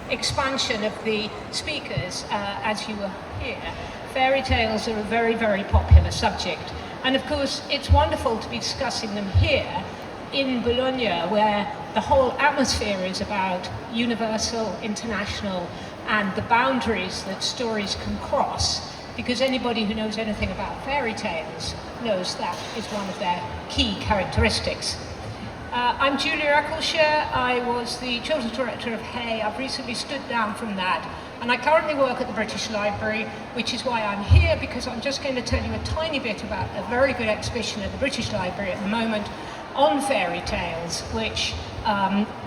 expansion of the speakers as you were here. Fairy tales are a very, very popular subject. And of course, it's wonderful to be discussing them here in Bologna, where the whole atmosphere is about universal, international, and the boundaries that stories can cross. Because anybody who knows anything about fairy tales knows that is one of their key characteristics. I'm Julia Eccleshare. I was the children's director of Hay. I've recently stood down from that, and I currently work at the British Library, which is why I'm here, because I'm just going to tell you a tiny bit about a very good exhibition at the British Library at the moment on fairy tales, which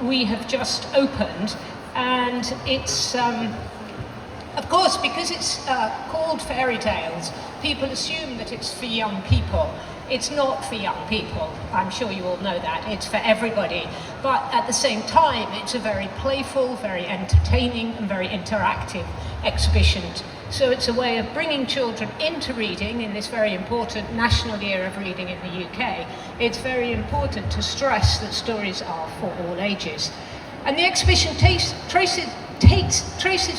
we have just opened. And it's, of course, because it's called Fairy Tales, people assume that it's for young people. It's not for young people, I'm sure you all know that, it's for everybody. But at the same time, it's a very playful, very entertaining, and very interactive exhibition. So it's a way of bringing children into reading in this very important national year of reading in the UK. It's very important to stress that stories are for all ages. And the exhibition traces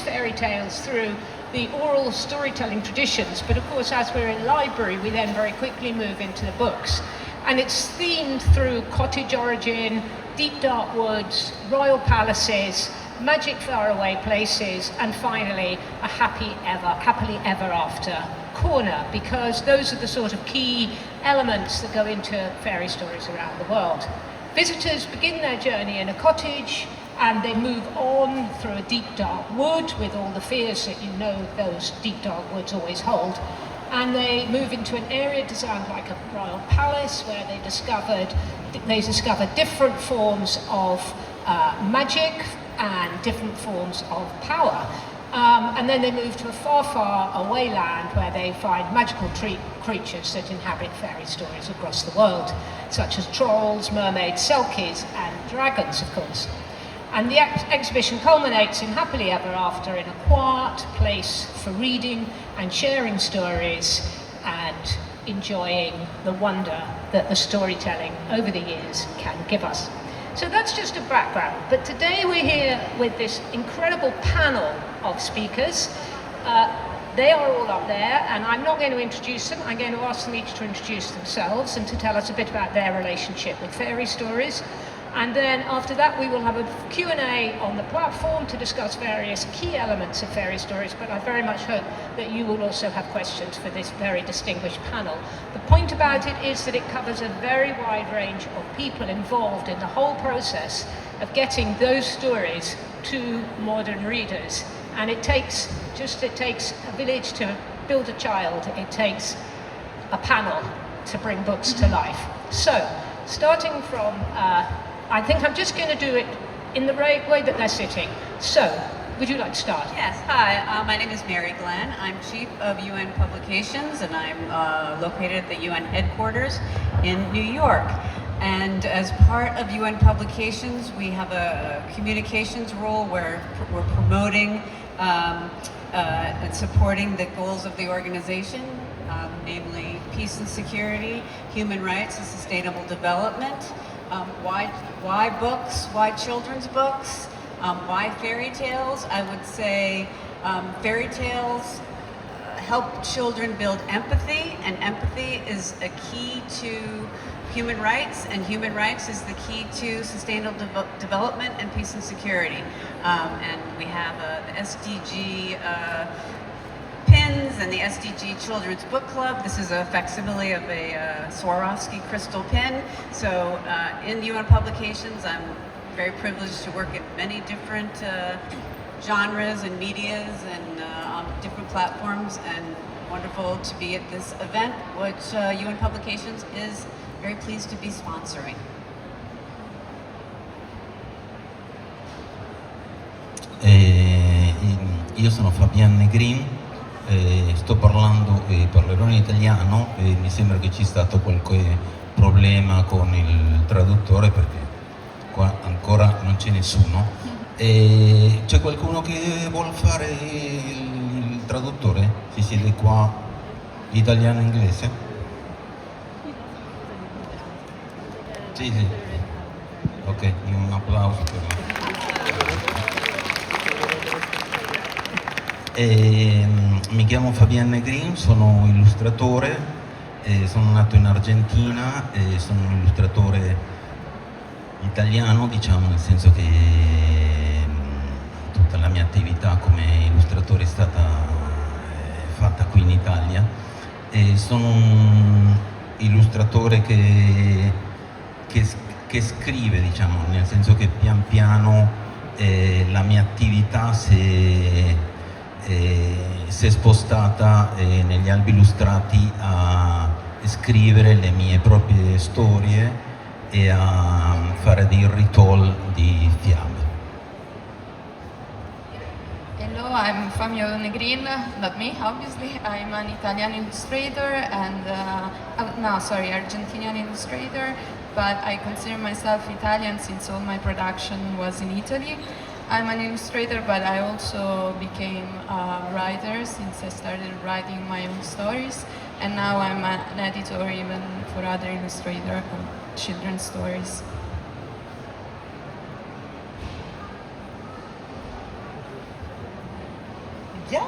fairy tales through the oral storytelling traditions, but of course, as we're in library, we then very quickly move into the books. And it's themed through cottage origin, deep dark woods, royal palaces, magic faraway places, and finally, a happily ever after corner, because those are the sort of key elements that go into fairy stories around the world. Visitors begin their journey in a cottage, and they move on through a deep dark wood with all the fears that you know those deep dark woods always hold. And they move into an area designed like a royal palace, where they discover different forms of magic and different forms of power. And then they move to a far, far away land where they find magical creatures that inhabit fairy stories across the world, such as trolls, mermaids, selkies, and dragons, of course. And the exhibition culminates in happily ever after in a quiet place for reading and sharing stories and enjoying the wonder that the storytelling over the years can give us. So that's just a background, but today we're here with this incredible panel of speakers. They are all up there, and I'm not going to introduce them. I'm going to ask them each to introduce themselves and to tell us a bit about their relationship with fairy stories. And then after that, we will have a Q&A on the platform to discuss various key elements of fairy stories, but I very much hope that you will also have questions for this very distinguished panel. The point about it is that it covers a very wide range of people involved in the whole process of getting those stories to modern readers. And it takes a village to build a child. It takes a panel to bring books to life. So, starting from I think I'm just going to do it in the way that they're sitting. So, would you like to start? Yes, hi, my name is Mary Glnn. I'm Chief of UN Publications, and I'm located at the UN headquarters in New York. And as part of UN Publications, we have a communications role where we're promoting and supporting the goals of the organization, namely peace and security, human rights and sustainable development. Why books? Why children's books? Why fairy tales? I would say fairy tales help children build empathy, and empathy is a key to human rights, and human rights is the key to sustainable development and peace and security. And we have the SDG pins and the SDG Children's Book Club. This is a facsimile of a Swarovski crystal pin. So in UN Publications, I'm very privileged to work in many different genres and medias and on different platforms, and wonderful to be at this event, which UN Publications is very pleased to be sponsoring. Io sono Fabian Negrin, sto parlando e parlerò in italiano, e mi sembra che ci sia stato qualche problema con il traduttore perché qua ancora non c'è nessuno. C'è qualcuno che vuole fare il traduttore? Si siede qua, italiano e inglese? Sì, sì. Ok, un applauso per Mi chiamo Fabian Negrin, sono illustratore, sono nato in Argentina e sono un illustratore italiano, diciamo, nel senso che tutta la mia attività come illustratore è stata fatta qui in Italia. E sono un illustratore che scrive, diciamo, nel senso che pian piano la mia attività si è spostata negli albi illustrati a scrivere le mie proprie storie e a fare dei ritool di fiabe. Hello, I'm Fabian Negrin, not me, obviously. I'm an Italian illustrator and, Argentinian illustrator, but I consider myself Italian since all my production was in Italy. I'm an illustrator, but I also became a writer since I started writing my own stories, and now I'm an editor even for other illustrators of children's stories. Yeah.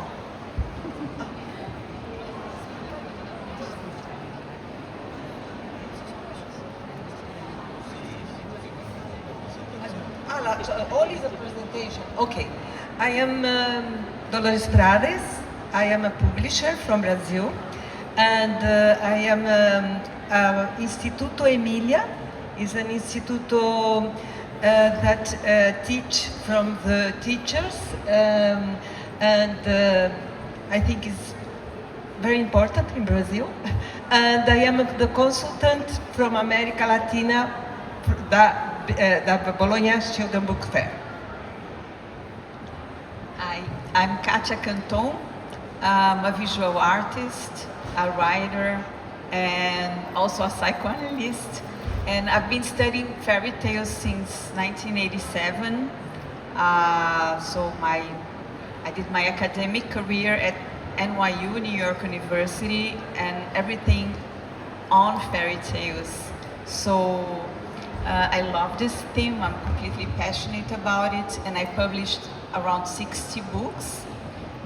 All is a presentation. Okay. I am Dolores Prades. I am a publisher from Brazil. And I am Institutio Emilia. Is an instituto that teach from the teachers. And I think it's very important in Brazil. And I am the consultant from America Latina, the Bologna Children's Book Fair. I'm Katia Canton. I'm a visual artist, a writer, and also a psychoanalyst. And I've been studying fairy tales since 1987. I did my academic career at NYU, New York University, and everything on fairy tales. So I love this theme, I'm completely passionate about it, and I published around 60 books,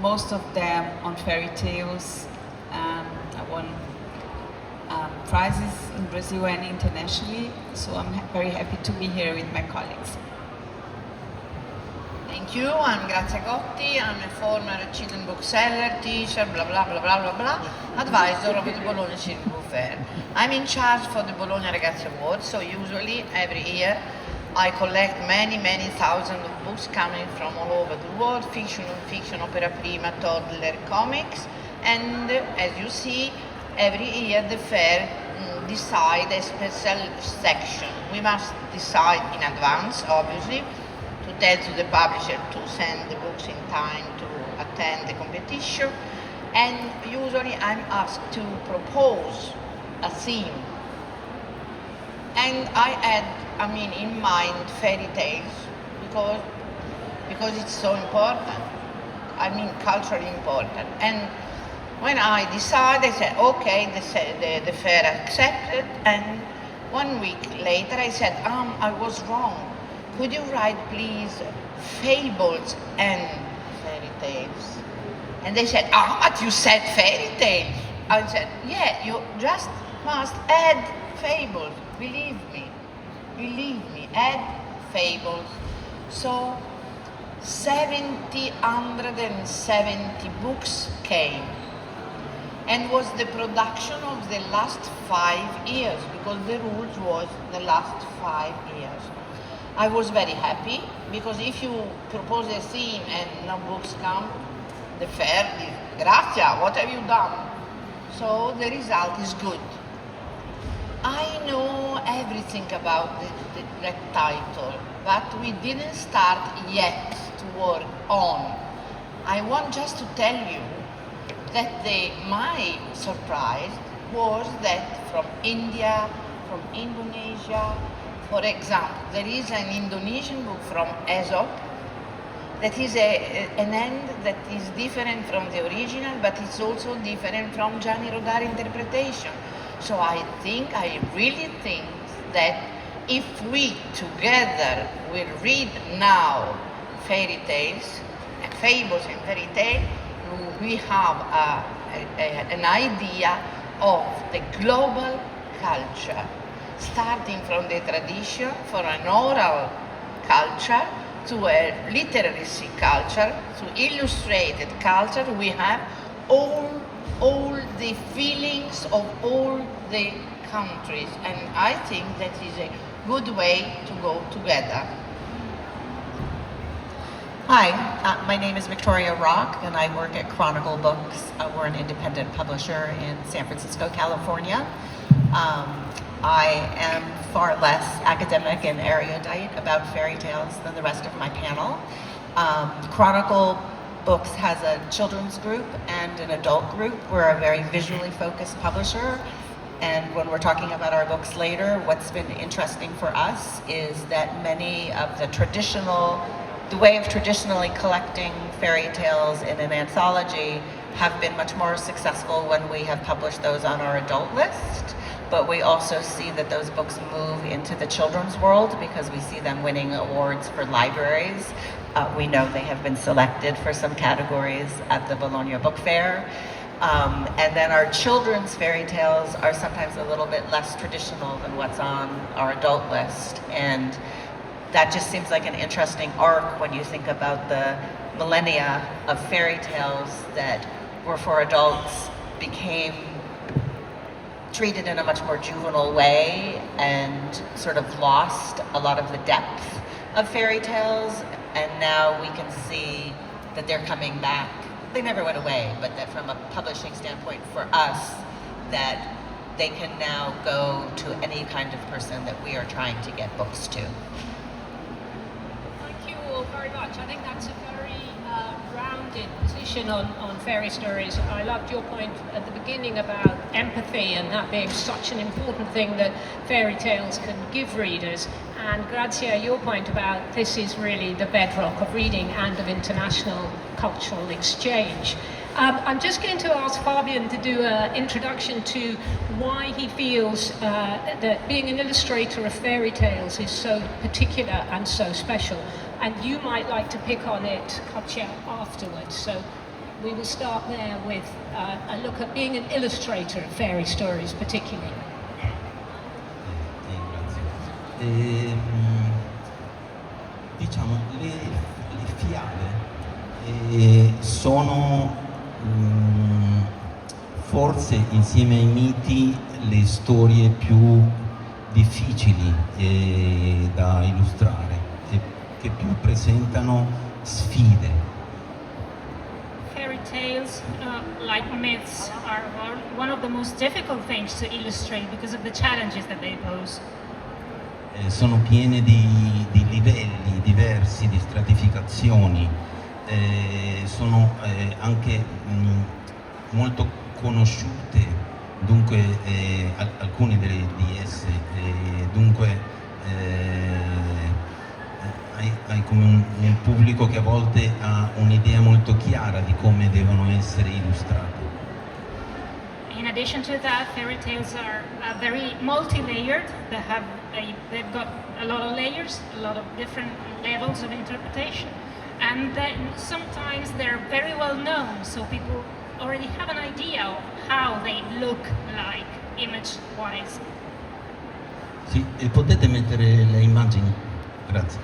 most of them on fairy tales. I won prizes in Brazil and internationally, so I'm very happy to be here with my colleagues. Thank you, I'm Gazia Gotti, I'm a former children's bookseller, teacher, blah blah blah blah blah blah, advisor of the Bologna Children's Book Fair. I'm in charge for the Bologna Ragazzi Award, so usually every year I collect many thousands of books coming from all over the world, fiction, non-fiction, opera prima, toddler, comics, and as you see, every year the fair decide a special section. We must decide in advance, obviously, to tell to the publisher to send the books in time to attend the competition, and usually I'm asked to propose a theme. And I had, in mind fairy tales because it's so important. Culturally important. And when I decided, I said, okay, the fair accepted, and 1 week later I said, I was wrong. Could you write, please, fables and fairy tales? And they said, but you said fairy tales. I said, yeah, you just must add fables. Believe me, add fables. So 170 books came, and was the production of the last 5 years, because the rules was the last 5 years. I was very happy, because if you propose a theme and no books come, the fair is, Grazia, what have you done? So the result is good. I know everything about that title, but we didn't start yet to work on. I want just to tell you that my surprise was that from India, from Indonesia, for example, there is an Indonesian book from Aesop that is an end that is different from the original, but it's also different from Gianni Rodari interpretation. So I really think that if we together will read now fairy tales, fables and fairy tales, we have an idea of the global culture, starting from the tradition for an oral culture to a literacy culture to illustrated culture. We have all the feelings of all the countries, and I think that is a good way to go together. Hi, my name is Victoria Rocl, and I work at Chronicle Books. We're an independent publisher in San Francisco, California. I am far less academic and erudite about fairy tales than the rest of my panel. Chronicle Books has a children's group and an adult group. We're a very visually focused publisher. And when we're talking about our books later, what's been interesting for us is that many of the way of traditionally collecting fairy tales in an anthology have been much more successful when we have published those on our adult list. But we also see that those books move into the children's world because we see them winning awards for libraries. We know they have been selected for some categories at the Bologna Book Fair. And then our children's fairy tales are sometimes a little bit less traditional than what's on our adult list. And that just seems like an interesting arc when you think about the millennia of fairy tales that were for adults became treated in a much more juvenile way and sort of lost a lot of the depth of fairy tales. And now we can see that they're coming back. They never went away, but that from a publishing standpoint for us, that they can now go to any kind of person that we are trying to get books to. Thank you all very much. I think that's a very rounded position on fairy stories. I loved your point at the beginning about empathy and that being such an important thing that fairy tales can give readers. And Grazia, your point about this is really the bedrock of reading and of international cultural exchange. I'm just going to ask Fabian to do an introduction to why he feels that being an illustrator of fairy tales is so particular and so special. And you might like to pick on it, Katia, afterwards. So we will start there with a look at being an illustrator of fairy stories particularly. Diciamo, le fiabe sono forse insieme ai miti le storie più difficili da illustrare e che più presentano sfide. Fairy tales, like myths, are one of the most difficult things to illustrate because of the challenges that they pose. Sono piene di livelli diversi, di stratificazioni, sono anche molto conosciute, dunque alcune di esse, dunque hai come un pubblico che a volte ha un'idea molto chiara di come devono essere illustrate. In addition to that, fairy tales are very multi-layered. They've got a lot of layers, a lot of different levels of interpretation, and then sometimes they're very well known, so people already have an idea of how they look like image-wise. Sì, e potete mettere le immagini? Grazie.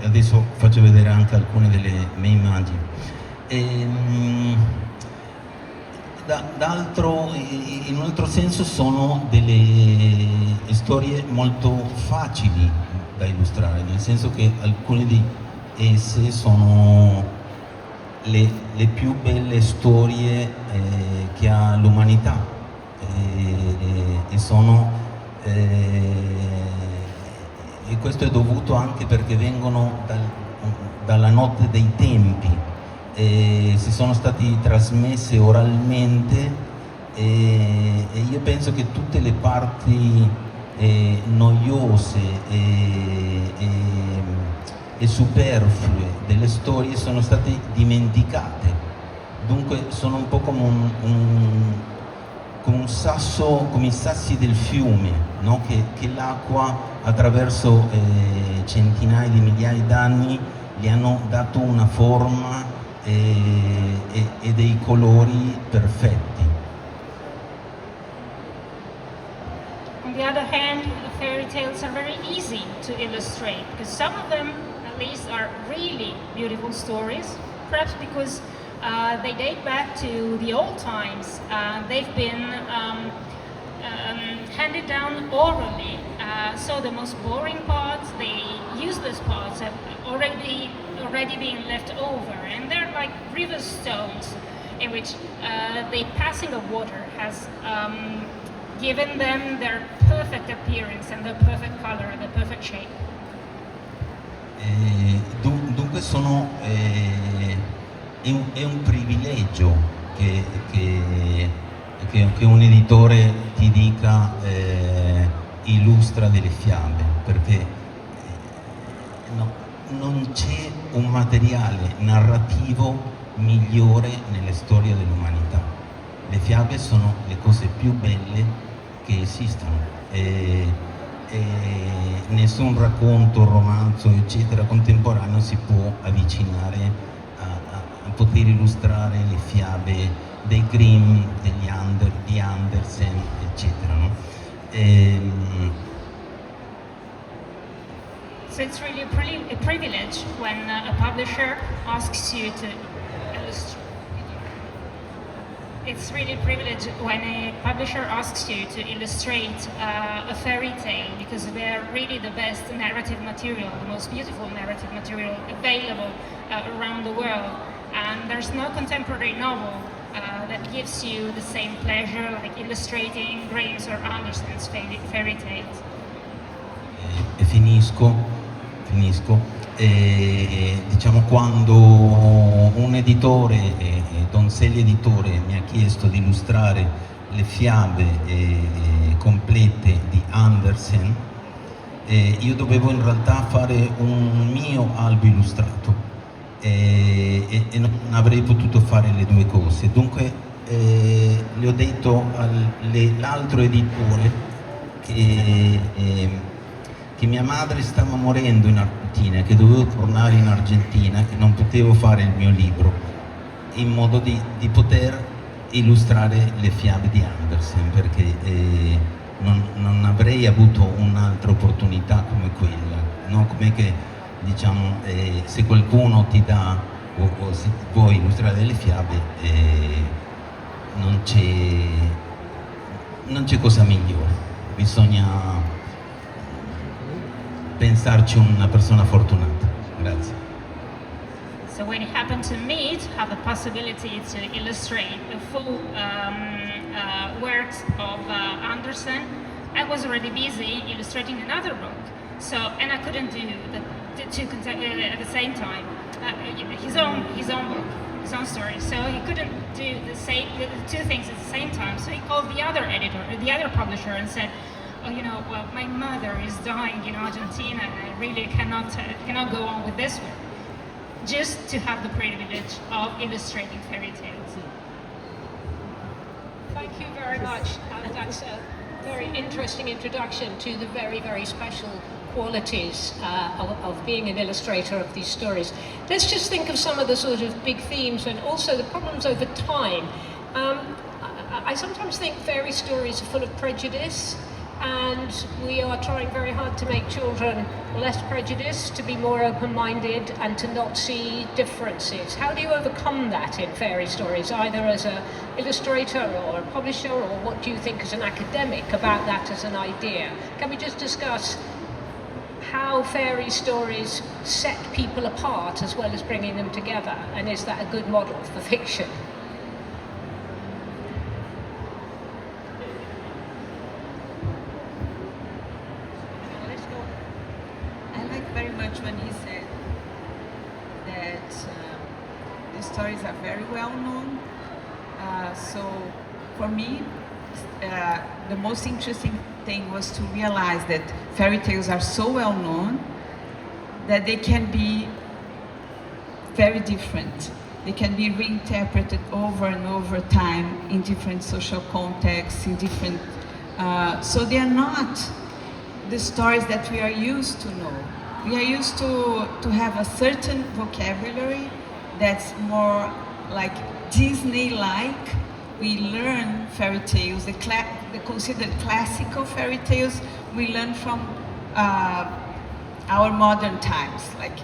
Adesso faccio vedere anche alcune delle mie immagini. In un altro senso sono delle storie molto facili da illustrare, nel senso che alcune di esse sono le più belle storie che ha l'umanità e questo è dovuto anche perché vengono dalla notte dei tempi. Si sono stati trasmesse oralmente e io penso che tutte le parti noiose e superflue delle storie sono state dimenticate, dunque sono un po' come un sasso, come i sassi del fiume, no? che l'acqua attraverso centinaia di migliaia d'anni gli hanno dato una forma e dei colori perfetti. On the other hand, fairy tales are very easy to illustrate because some of them, at least, are really beautiful stories, perhaps because they date back to the old times. They've been handed down orally, so the most boring parts, the useless parts have already been left over, and they're like river stones in which the passing of water has given them their perfect appearance and their perfect color and their perfect shape. Dunque è un privilegio che un editore ti dica illustra delle fiabe, perché non c'è un materiale narrativo migliore nelle storie dell'umanità. Le fiabe sono le cose più belle che esistono e nessun racconto, romanzo eccetera contemporaneo si può avvicinare a poter illustrare le fiabe dei Grimm, di Andersen eccetera, no? So it's really a privilege when a publisher asks you to illustrate. It's really a privilege when a publisher asks you to illustrate a fairy tale because they're really the best narrative material, the most beautiful narrative material available around the world. And there's no contemporary novel that gives you the same pleasure like illustrating Grimm's or Andersen's fairy tales. E finisco. Diciamo, quando un editore, Donzelli Editore, mi ha chiesto di illustrare le fiabe complete di Andersen, io dovevo in realtà fare un mio albo illustrato e non avrei potuto fare le due cose. Dunque le ho detto all'altro editore che mia madre stava morendo in Argentina, che dovevo tornare in Argentina, che non potevo fare il mio libro, in modo di poter illustrare le fiabe di Andersen, perché non avrei avuto un'altra opportunità come quella, no? Come che, diciamo, se qualcuno ti dà o se vuoi illustrare delle fiabe, non c'è cosa migliore, bisogna pensarci una persona fortunata. Grazie. So when it happened to me to have the possibility to illustrate the full works of Andersen, I was already busy illustrating another book. So, and I couldn't do the two at the same time. His own book, his own story. So he couldn't do the two things at the same time. So he called the other editor, the other publisher, and said, "Oh, well, my mother is dying in Argentina, and I really cannot go on with this one." Just to have the privilege of illustrating fairy tales. Thank you very much. That's a very interesting introduction to the very, very special qualities of being an illustrator of these stories. Let's just think of some of the sort of big themes and also the problems over time. I sometimes think fairy stories are full of prejudice, and we are trying very hard to make children less prejudiced, to be more open-minded and to not see differences. How do you overcome that in fairy stories, either as an illustrator or a publisher, or what do you think as an academic about that as an idea? Can we just discuss how fairy stories set people apart as well as bringing them together, and is that a good model for fiction? When he said that the stories are very well known. So for me, the most interesting thing was to realize that fairy tales are so well known that they can be very different. They can be reinterpreted over and over time in different social contexts, in different. So they are not the stories that we are used to know. We are used to have a certain vocabulary that's more like Disney-like. We learn fairy tales, the considered classical fairy tales, we learn from our modern times, like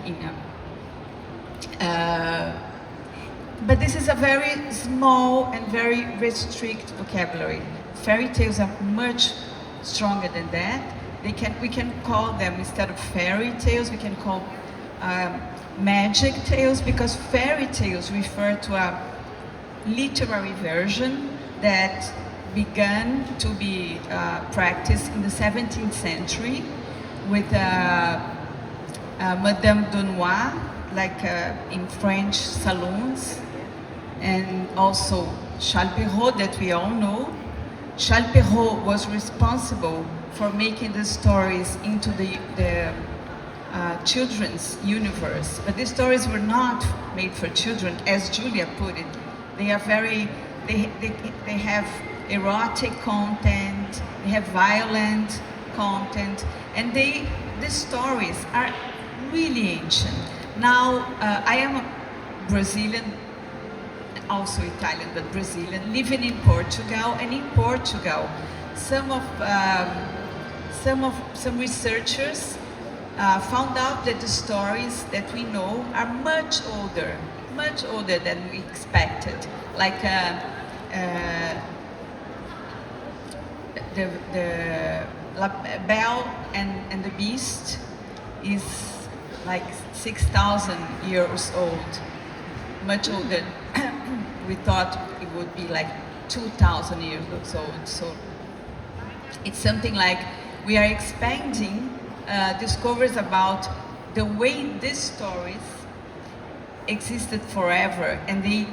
but this is a very small and very restricted vocabulary. Fairy tales are much stronger than that. We can call them, instead of fairy tales, we can call magic tales, because fairy tales refer to a literary version that began to be practiced in the 17th century with Madame de Noix, like in French saloons, and also Charles Perrault, that we all know. Charles Perrault was responsible for making the stories into the children's universe, but these stories were not made for children, as Julia put it. They are they have erotic content, they have violent content, and these stories are really ancient. Now, I am a Brazilian, also Italian, but Brazilian, living in Portugal, and in Portugal, some researchers found out that the stories that we know are much older than we expected. Like the Belle and the Beast is like 6,000 years old, much older. We thought it would be like 2,000 years old. So it's something like we are expanding discoveries about the way these stories existed forever, and they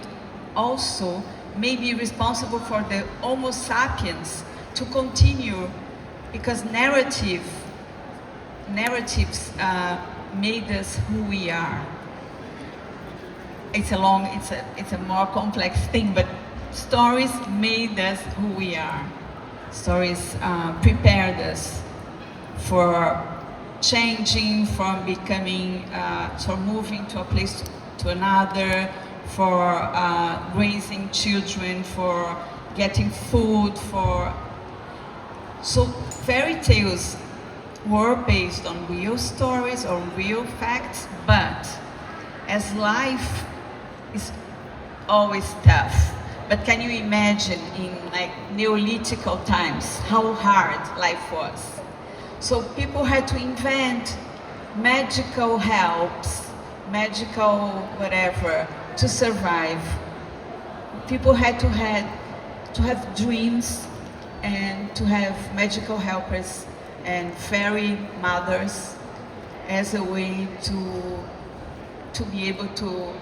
also may be responsible for the Homo sapiens to continue, because narratives made us who we are. It's a more complex thing, but stories made us who we are. Stories prepared us for changing, from becoming, for moving to a place to another, for raising children, for getting food, so fairy tales were based on real stories or real facts, but as life is always tough. But can you imagine in like Neolithical times how hard life was? So people had to invent magical helps, magical whatever, to survive. People had to have dreams and to have magical helpers and fairy mothers as a way to be able to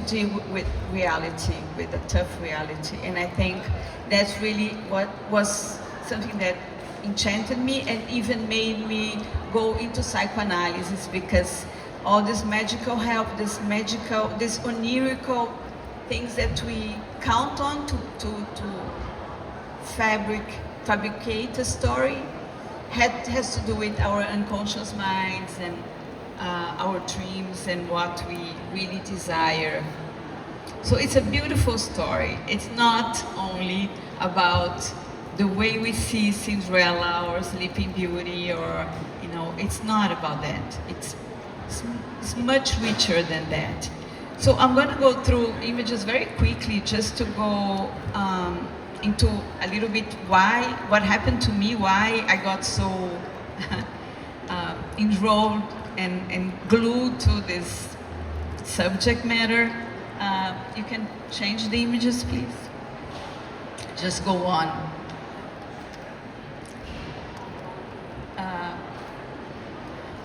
deal with reality, with a tough reality. And I think that's really what was something that enchanted me and even made me go into psychoanalysis, because all this magical help, this onirical things that we count on to fabricate a story has to do with our unconscious minds and our dreams and what we really desire. So it's a beautiful story. It's not only about the way we see Cinderella or Sleeping Beauty, or it's not about that. It's much richer than that. So I'm going to go through images very quickly, just to go into a little bit what happened to me, why I got so enrolled and glued to this subject matter. You can change the images, please. Just go on.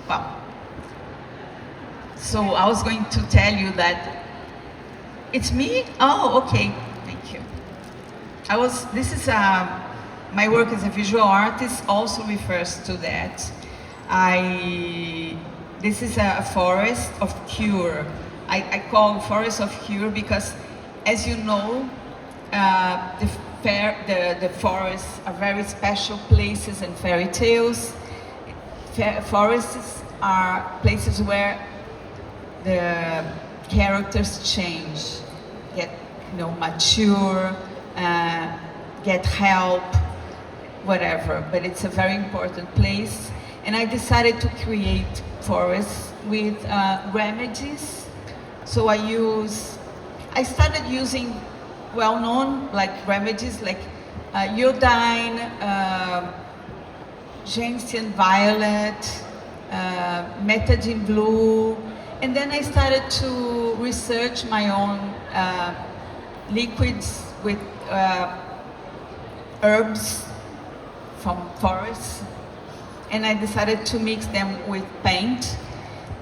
Well, so I was going to tell you that it's me. Oh, okay. Thank you. My work as a visual artist also refers to that. This is a forest of cure. I call forest of cure because, as you know, the forests are very special places in fairy tales. Forests are places where the characters change, get mature, get help, whatever. But it's a very important place. And I decided to create forests with remedies. So I started using well-known remedies like iodine, gentian violet, metadine blue, and then I started to research my own liquids with herbs from forests, and I decided to mix them with paint.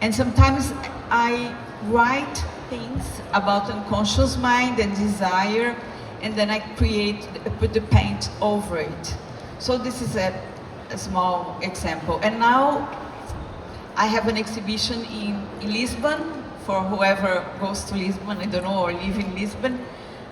And sometimes I write things about unconscious mind and desire, and then I put the paint over it. So this is a small example. And now I have an exhibition in Lisbon, for whoever goes to Lisbon, I don't know, or live in Lisbon.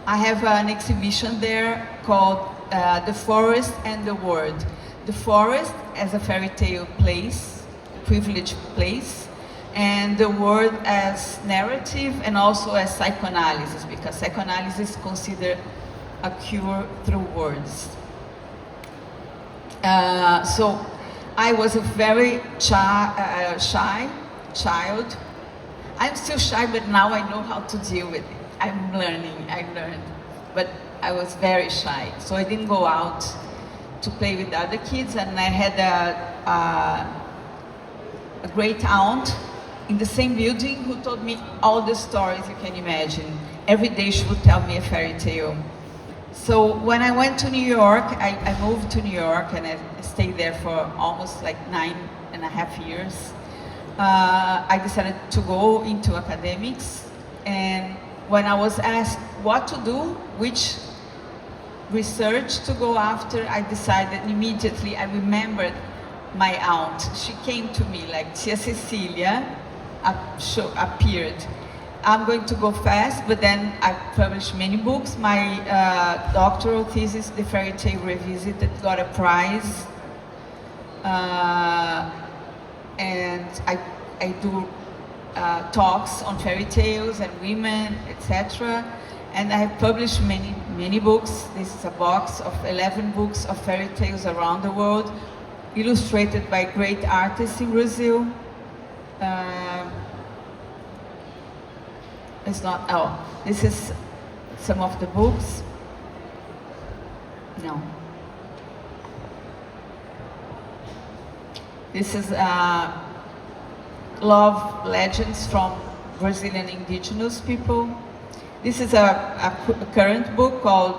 I have an exhibition there called The Forest and the World. The forest as a fairy tale place, privileged place, and the world as narrative and also as psychoanalysis, because psychoanalysis consider a cure through words. So I was a very shy child. I'm still shy, but now I know how to deal with it. I learned, but I was very shy. So I didn't go out to play with other kids, and I had a great aunt in the same building who told me all the stories you can imagine. Every day she would tell me a fairy tale. So when I went to New York, I moved to New York and I stayed there for almost 9.5 years. I decided to go into academics, and when I was asked what to do, which research to go after, I decided immediately. I remembered my aunt. She came to me like Tia Cecilia appeared. I'm going to go fast, but then I published many books. My doctoral thesis, The Fairy Tale Revisited, got a prize. And I do talks on fairy tales and women, etc. And I have published many books. This is a box of 11 books of fairy tales around the world, illustrated by great artists in Brazil. This is some of the books. No. This is love legends from Brazilian indigenous people. This is a current book called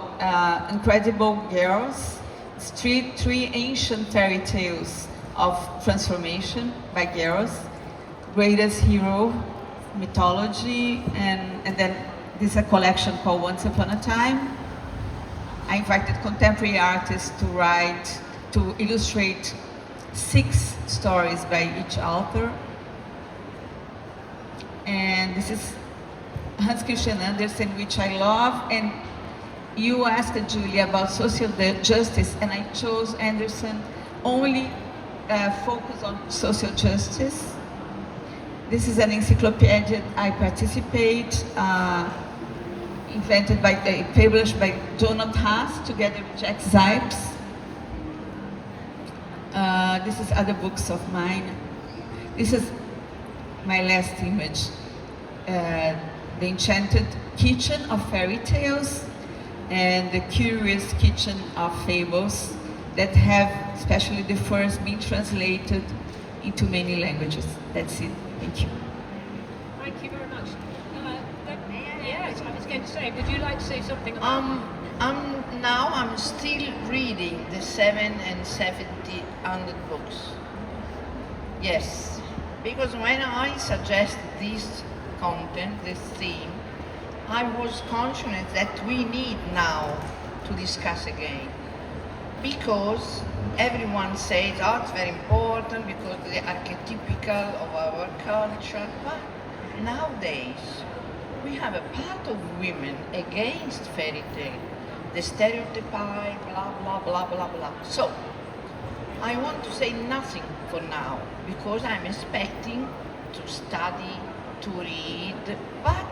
Incredible Girls. It's three ancient fairy tales of transformation by girls, greatest hero mythology, and then this is a collection called Once Upon a Time. I invited contemporary artists to illustrate 6 stories by each author. And this is Hans Christian Andersen, which I love. And you asked Julia about social justice, and I chose Andersen only focus on social justice. This is an encyclopedia I participate, published by Donald Haas together with Jack Zipes. This is other books of mine. This is my last image, The Enchanted Kitchen of Fairy Tales and The Curious Kitchen of Fables, that have, especially the first, been translated into many languages. That's it. Thank you. Thank you very much. Yes, I was going to say, would you like to say something about Now I'm still reading the 770 books. Yes, because when I suggested this content, this theme, I was conscious that we need now to discuss again. Because everyone says, oh, it's very important because they're archetypical of our culture. But nowadays, we have a part of women against fairy tale, the stereotype, blah, blah, blah, blah, blah. So, I want to say nothing for now, because I'm expecting to study, to read, but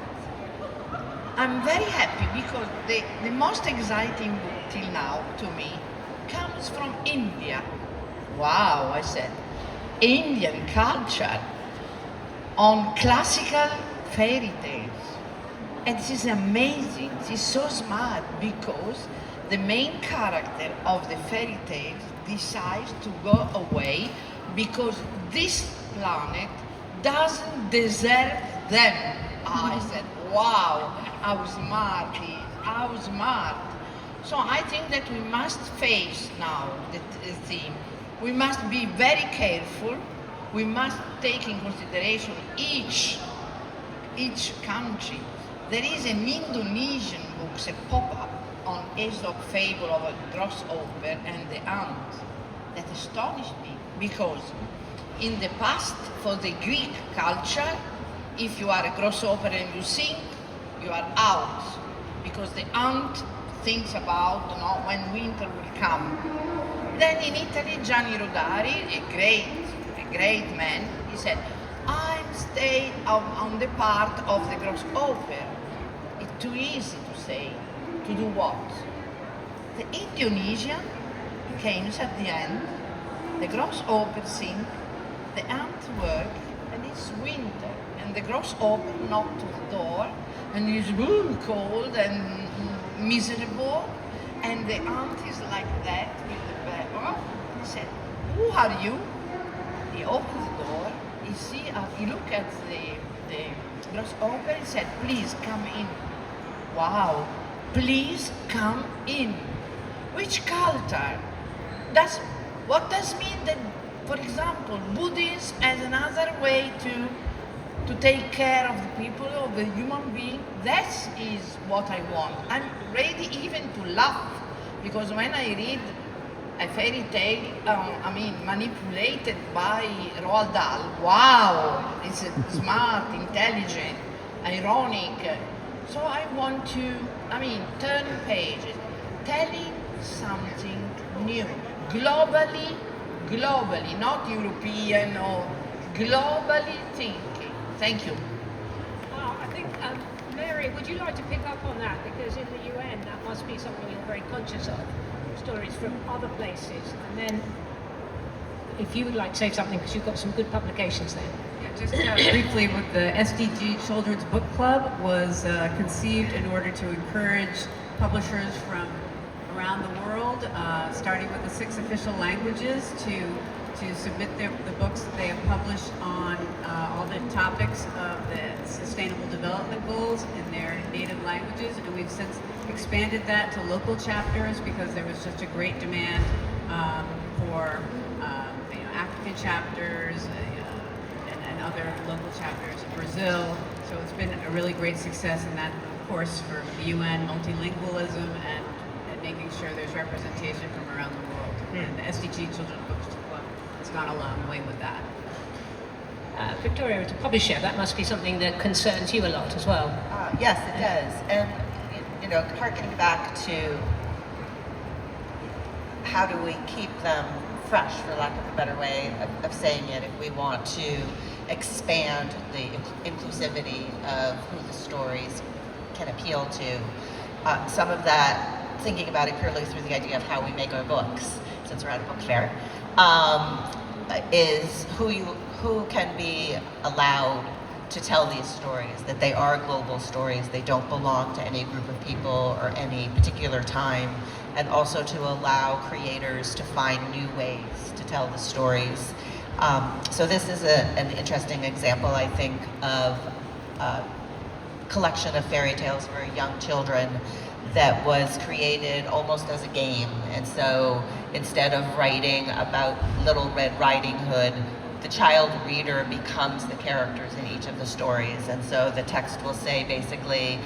I'm very happy because the most exciting book till now to me comes from India. Wow, I said, Indian culture on classical fairy tales. And this is amazing, this is so smart because the main character of the fairy tales decides to go away because this planet doesn't deserve them. I said, wow, how smart he is, how smart. So I think that we must face now the theme. We must be very careful. We must take in consideration each country. There is an Indonesian book, a pop-up on Aesop fable of a grasshopper and the ant that astonished me because in the past, for the Greek culture, if you are a grasshopper and you sing, you are out because the ant thinks about when winter will come. Then in Italy, Gianni Rodari, a great man, he said, I'm staying on the part of the grasshopper. It's too easy to say, to do what? The Indonesian comes at the end, the grasshopper sing, the ant work, and it's winter, and the grasshopper knocked to the door, and he's really cold and miserable, and the ant is like that with the bag. He said, who are you? He opened the door, he looked at the grasshopper, he said, please come in. Wow, please come in. Which culture? What does mean that, for example, Buddhism as another way to take care of the people, of the human being? That is what I want. I'm ready even to laugh, because when I read a fairy tale, manipulated by Roald Dahl, wow, it's smart, intelligent, ironic. So I want to, turn pages, telling something new, globally, not European or globally thinking. Thank you. Well, I think, Mary, would you like to pick up on that? Because in the UN, that must be something you're very conscious of, stories from other places. And then, if you would like to say something, because you've got some good publications there. Just briefly, with the SDG Children's Book Club was conceived in order to encourage publishers from around the world, starting with the 6 official languages, to submit the books that they have published on all the topics of the Sustainable Development Goals in their native languages. And we've since expanded that to local chapters because there was such a great demand for African chapters, and other local chapters in Brazil. So it's been a really great success, and that, of course, for the UN, multilingualism and making sure there's representation from around the world. And the SDG Children's Book Club has gone a long way with that. Victoria, as a publisher, that must be something that concerns you a lot as well. Yes, it does. And, harkening back to how do we keep them fresh, for lack of a better way of saying it, if we want to expand the inclusivity of who the stories can appeal to. Some of that, thinking about it purely through the idea of how we make our books, since we're at a book fair, is who can be allowed to tell these stories, that they are global stories, they don't belong to any group of people or any particular time, and also to allow creators to find new ways to tell the stories. So this is an interesting example, I think, of a collection of fairy tales for young children that was created almost as a game. And so instead of writing about Little Red Riding Hood, the child reader becomes the characters in each of the stories. And so the text will say basically,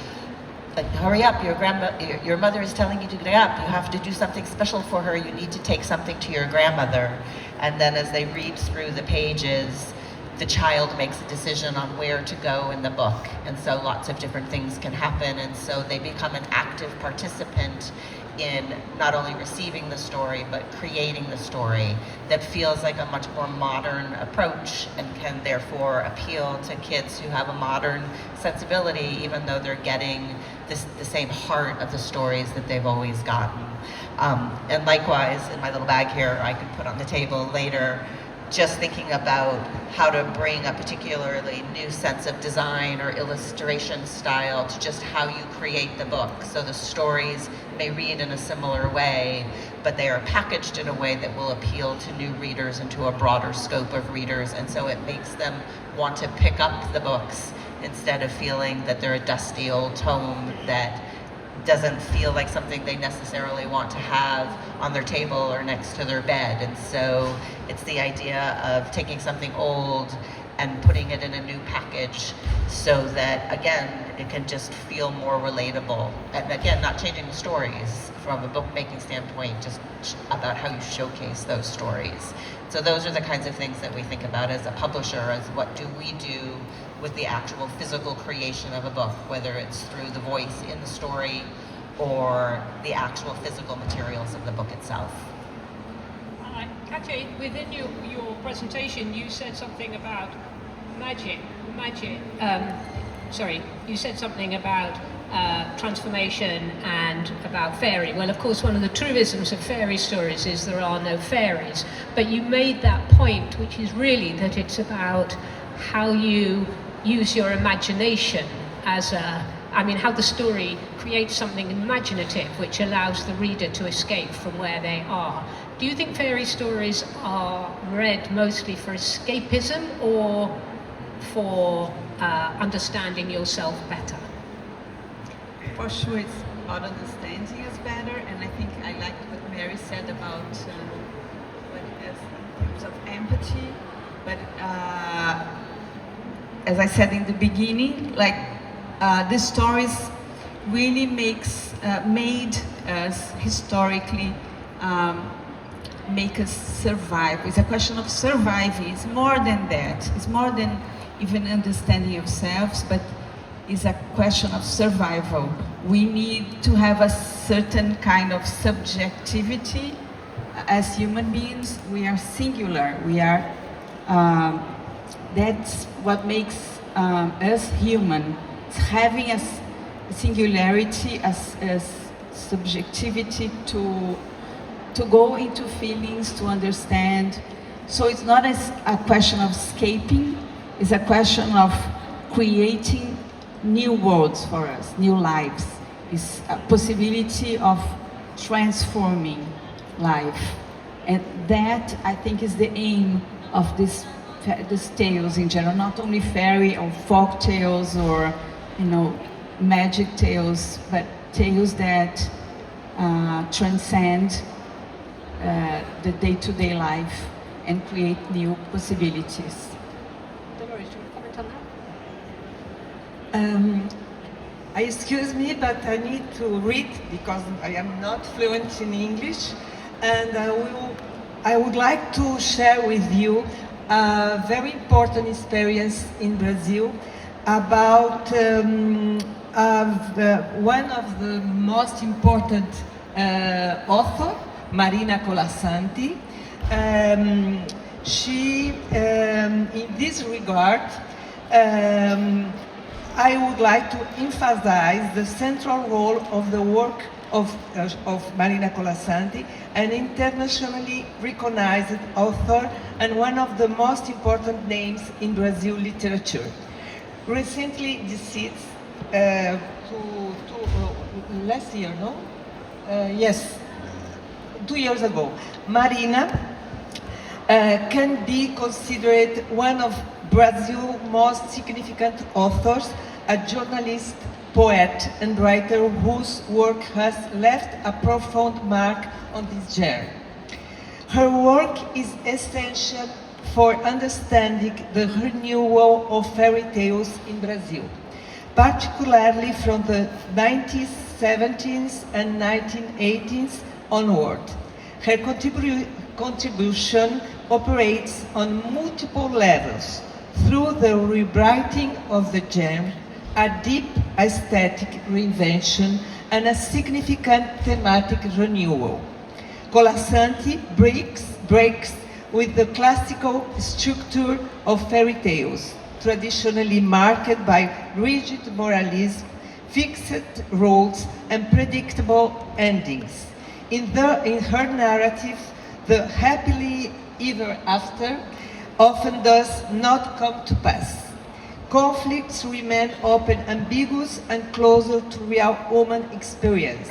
hurry up, your mother is telling you to get up. You have to do something special for her. You need to take something to your grandmother. And then as they read through the pages, the child makes a decision on where to go in the book. And so lots of different things can happen. And so they become an active participant in not only receiving the story, but creating the story that feels like a much more modern approach and can therefore appeal to kids who have a modern sensibility, even though they're getting the same heart of the stories that they've always gotten. And likewise, in my little bag here, I could put on the table later, just thinking about how to bring a particularly new sense of design or illustration style to just how you create the book. So the stories may read in a similar way, but they are packaged in a way that will appeal to new readers and to a broader scope of readers. And so it makes them want to pick up the books instead of feeling that they're a dusty old tome that doesn't feel like something they necessarily want to have on their table or next to their bed. And so it's the idea of taking something old and putting it in a new package so that, again, it can just feel more relatable. And again, not changing the stories from a bookmaking standpoint, just about how you showcase those stories. So those are the kinds of things that we think about as a publisher, as what do we do with the actual physical creation of a book, whether it's through the voice in the story or the actual physical materials of the book itself. Katia, within your presentation, you said something about you said something about transformation and about fairy. Well, of course, one of the truisms of fairy stories is there are no fairies, but you made that point, which is really that it's about how you use your imagination as how the story creates something imaginative which allows the reader to escape from where they are. Do you think fairy stories are read mostly for escapism or for understanding yourself better? For sure, it's about understanding us better, and I think I like what Mary said about what it is in terms of empathy. But as I said in the beginning, the stories really made us historically make us survive. It's a question of surviving. It's more than that. It's more than even understanding ourselves, but it's a question of survival. We need to have a certain kind of subjectivity. As human beings, we are singular. We are. That's what makes us human. It's having a singularity, as subjectivity to go into feelings, to understand. So it's not a question of escaping, it's a question of creating new worlds for us, new lives. It's a possibility of transforming life. And that, I think, is the aim of these tales in general, not only fairy or folk tales or, magic tales, but tales that transcend the day-to-day life and create new possibilities. Dolores, do you want to comment on that? Excuse me, but I need to read because I am not fluent in English, and I would like to share with you a very important experience in Brazil about one of the most important author, Marina Colasanti. She, in this regard, I would like to emphasize the central role of the work of Marina Colasanti, an internationally recognized author and one of the most important names in Brazil literature. Recently deceased, last year, no? Yes, 2 years ago. Marina can be considered one of Brazil's most significant authors, a journalist, poet, and writer whose work has left a profound mark on this genre. Her work is essential for understanding the renewal of fairy tales in Brazil, particularly from the 1970s and 1980s onward. Her contribution operates on multiple levels, through the rewriting of the genre, a deep aesthetic reinvention, and a significant thematic renewal. Colasanti breaks with the classical structure of fairy tales, traditionally marked by rigid moralism, fixed roles, and predictable endings. In her narrative, the happily ever after often does not come to pass. Conflicts remain open, ambiguous, and closer to real human experience.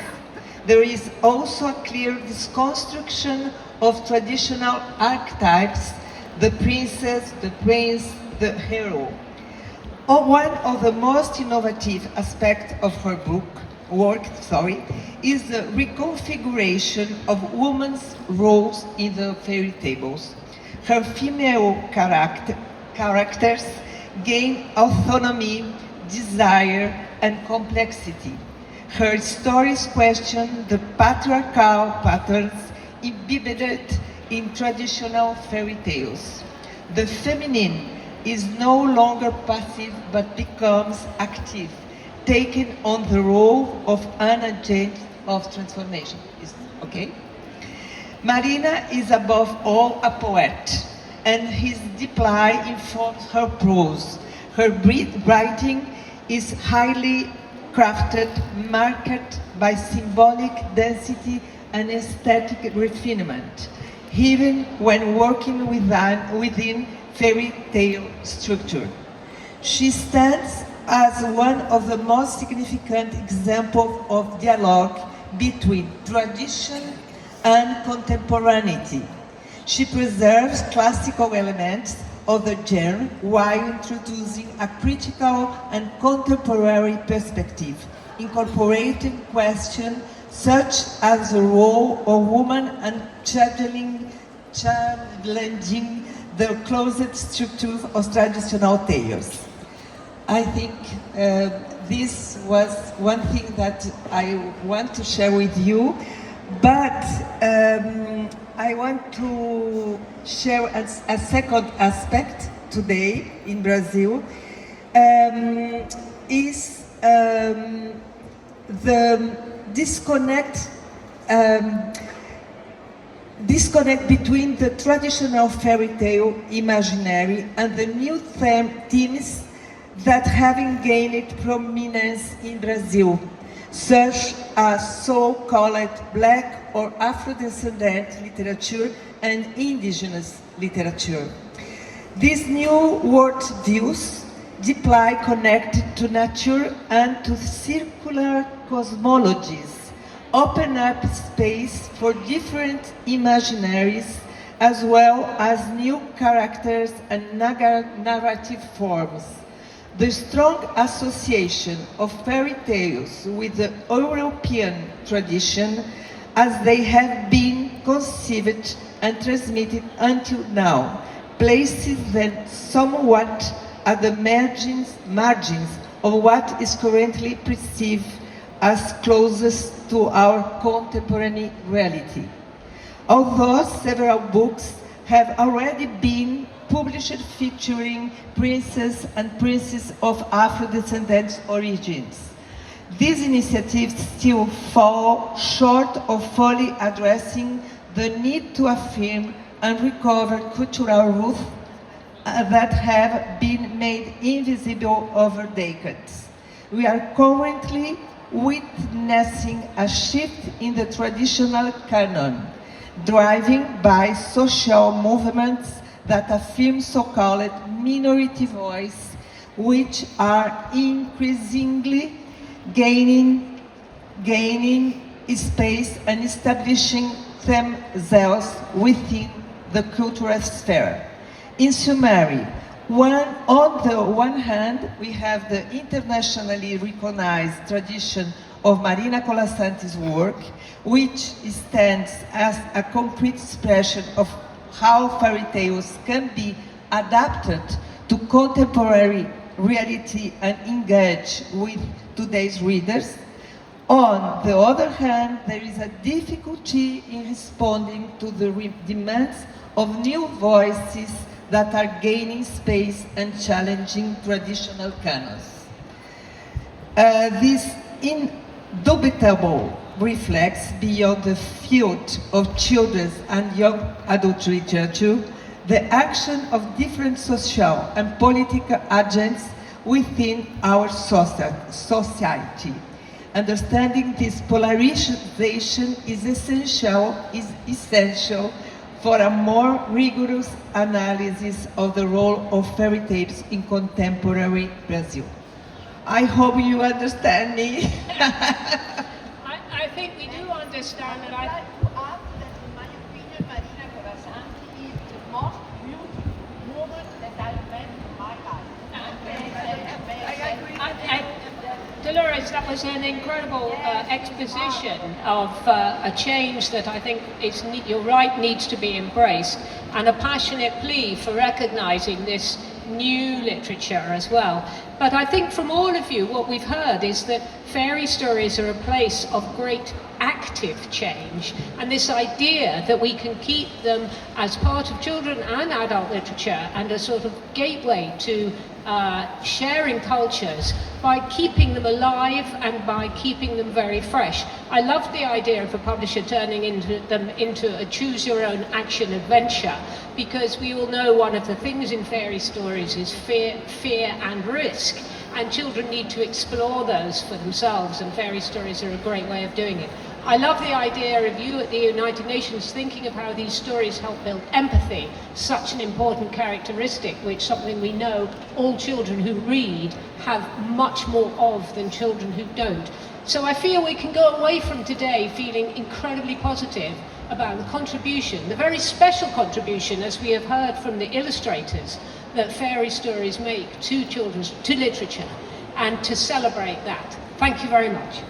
There is also a clear deconstruction of traditional archetypes, the princess, the prince, the hero. One of the most innovative aspects of her work is the reconfiguration of women's roles in the fairy tales. Her female characters gain autonomy, desire, and complexity. Her stories question the patriarchal patterns embedded in traditional fairy tales. The feminine is no longer passive but becomes active, taking on the role of an agent of transformation. Okay? Marina is above all a poet, and his reply informs her prose. Her writing is highly crafted, marked by symbolic density and aesthetic refinement, even when working within fairy tale structure. She stands as one of the most significant examples of dialogue between tradition and contemporaneity. She preserves classical elements of the genre while introducing a critical and contemporary perspective, incorporating questions such as the role of women and challenging the closed structures of traditional tales. I think this was one thing that I want to share with you, but I want to share a second aspect today in Brazil, is the disconnect between the traditional fairy tale imaginary and the new themes that have gained prominence in Brazil, such as so-called Black or Afro-descendant literature and indigenous literature. These new worldviews deeply connected to nature and to circular cosmologies, open up space for different imaginaries as well as new characters and narrative forms. The strong association of fairy tales with the European tradition, as they have been conceived and transmitted until now, places them somewhat at the margins of what is currently perceived as closest to our contemporary reality. Although several books have already been published featuring princes and princes of Afro-descendant origins, these initiatives still fall short of fully addressing the need to affirm and recover cultural roots that have been made invisible over decades. We are currently witnessing a shift in the traditional canon, driven by social movements that affirm so-called minority voice, which are increasingly gaining space and establishing themselves within the cultural sphere. In summary, on the one hand, we have the internationally recognized tradition of Marina Colasanti's work, which stands as a concrete expression of how fairy tales can be adapted to contemporary reality and engage with today's readers. On the other hand, there is a difficulty in responding to the demands of new voices that are gaining space and challenging traditional canons. This indubitable reflects beyond the field of children's and young adult literature the action of different social and political agents within our society. Understanding this polarization is essential for a more rigorous analysis of the role of fairy tales in contemporary Brazil. I hope you understand me. I think we do understand that. I would like to add that in my opinion, Marina Corasanti is the most beautiful woman that I've met in my life. Dolores, that was an incredible exposition of a change that I think you're right, needs to be embraced, and a passionate plea for recognizing this new literature as well. But I think from all of you, what we've heard is that fairy stories are a place of great active change, and this idea that we can keep them as part of children and adult literature and a sort of gateway to sharing cultures by keeping them alive and by keeping them very fresh. I love the idea of a publisher turning them into a choose-your-own action adventure, because we all know one of the things in fairy stories is fear and risk, and children need to explore those for themselves, and fairy stories are a great way of doing it. I love the idea of you at the United Nations thinking of how these stories help build empathy, such an important characteristic, which something we know all children who read have much more of than children who don't. So I feel we can go away from today feeling incredibly positive about the contribution, the very special contribution, as we have heard from the illustrators, that fairy stories make to literature, and to celebrate that. Thank you very much.